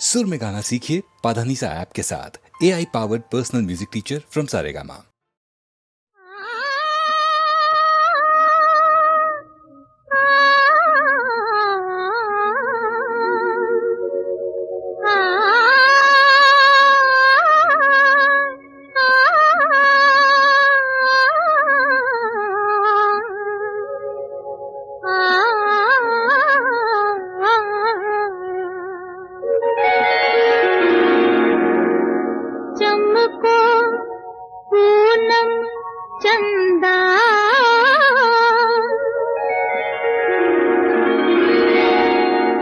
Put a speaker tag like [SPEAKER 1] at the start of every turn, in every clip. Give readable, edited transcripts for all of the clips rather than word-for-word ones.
[SPEAKER 1] सुर में गाना सीखिए पाधानीसा ऐप के साथ। AI powered personal music teacher from Saregama.
[SPEAKER 2] चंदा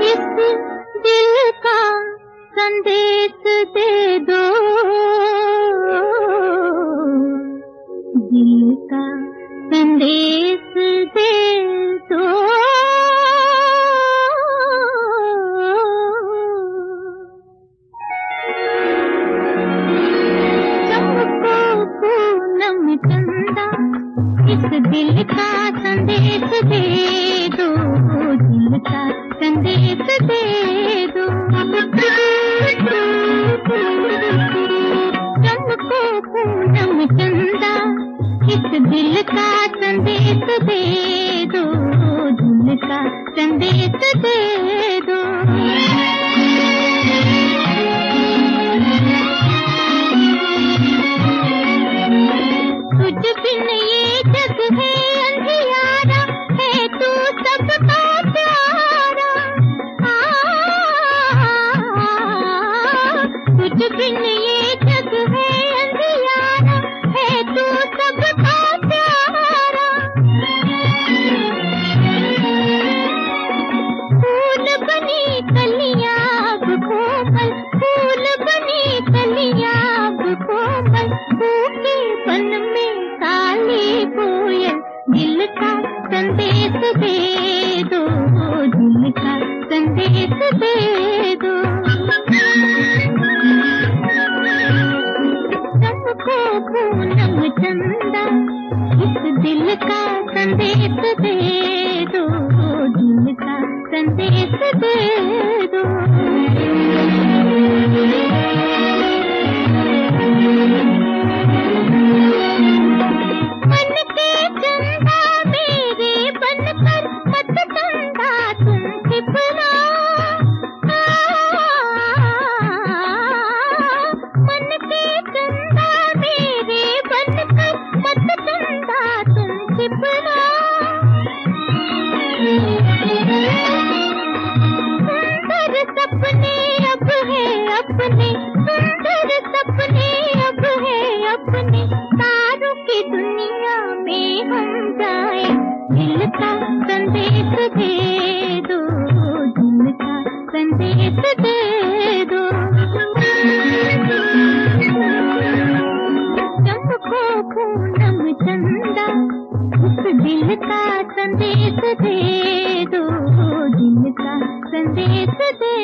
[SPEAKER 2] इस दिल का संदेश दे दो, दिल का संदेश दे दो। इस दिल का संदेश दे दो, दिल का संदेश दे दो। चमको पूनम चंदा, इस दिल का संदेश दे दो, दिल का संदेश दे दो। तुझ बिन ये जग है अंधियारा, है तू सबका प्यारा। तुझ बिन ये जग है अंधियारा, है तू सबका प्यारा। फूल बनी कलियां अब कोमल, फूल बनी कलियां अब कोमल, फूके बन में काली कोयल। दिल का संदेश दे दो, दिल का संदेश दे दो। सबको पूनम चंदा, इस दिल का संदेश दे दो, दिल का संदेश दे दो। अपने सुंदर सपने अब है अपने, तारों की दुनिया में हम जाए। दिल का संदेश दे दो, दिल का संदेश दे दो। चमको पूनम चंदा, उस दिल का संदेश दे दो, दिल का संदेश दे